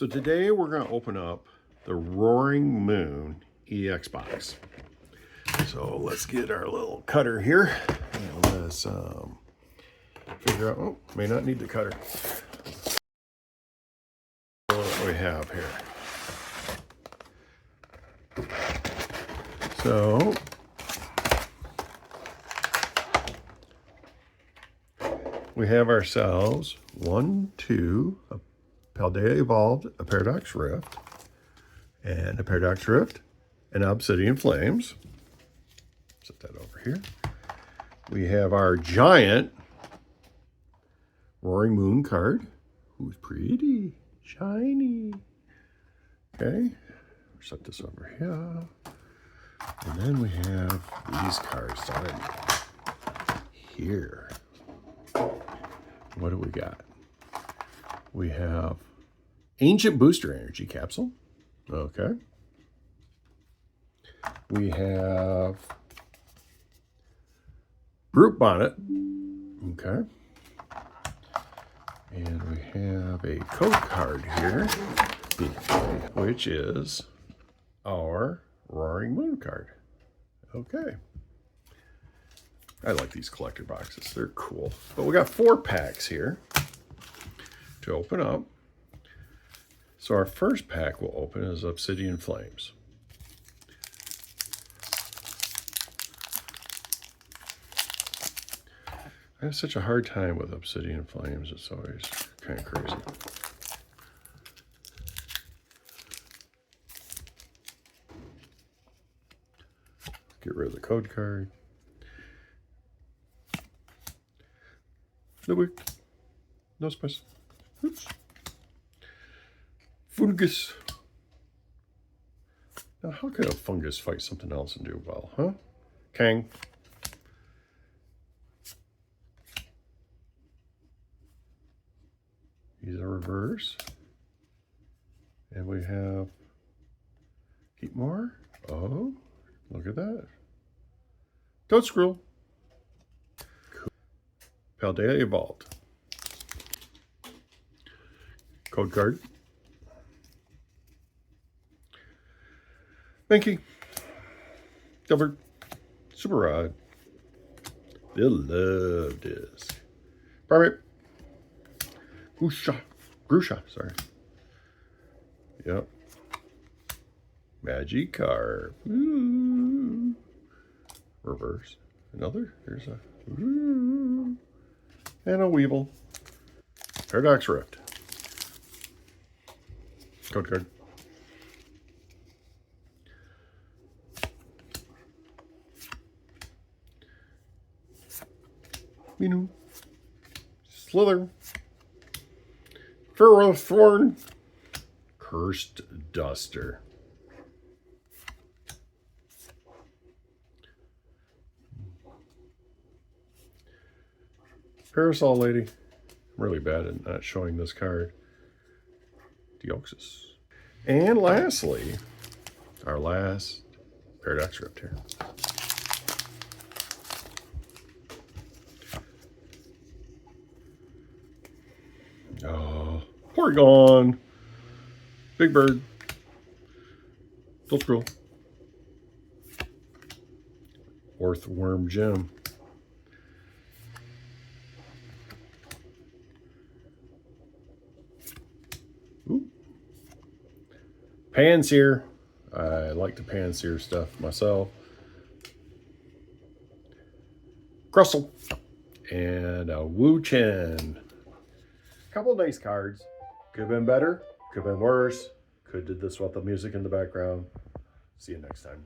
So today we're going to open up the Roaring Moon EX box. So let's get our little cutter here and let's figure out, oh, may not need the cutter. What we have here. So we have ourselves a Paldea Evolved, a Paradox Rift, and a Paradox Rift, and Obsidian Flames. Set that over here. We have our giant Roaring Moon card, who's pretty shiny. Okay, set this over here. And then we have these cards down here. What do we got? We have Ancient Booster Energy Capsule. Okay. We have Brute Bonnet. Okay. And we have a code card here, which is our Roaring Moon card. Okay. I like these collector boxes. They're cool. But we got 4 packs here to open up. So our first pack we'll open is Obsidian Flames. I have such a hard time with Obsidian Flames. It's always kind of crazy. Get rid of the code card. No wick. No spice. Oops. Fungus. Now, how could a fungus fight something else and do well, huh? Kang. These are reverse. And we have Heatmor. Oh, look at that. Toadscruel. Paldea Evolved. Code card. Mankey. Delbert. Super Rod. The Love Disc. Primate. Grusha, sorry. Yep. Magikarp. Ooh. Reverse. Another. There's a. Ooh. And a Weevil. Paradox Rift. Code card. Minu. Slither. Ferrothorn. Cursed Duster. Parasol Lady. I'm really bad at not showing this card. Deoxys. And lastly, our last Paradox Rift here. Oh, Porygon. Big Bird. Toadscruel. Orthworm Gem. Pansear. I like the Pansear stuff myself. Crustle. And a Wu-Chen. Couple of nice cards. Could have been better. Could have been worse. Could have did this with the music in the background. See you next time.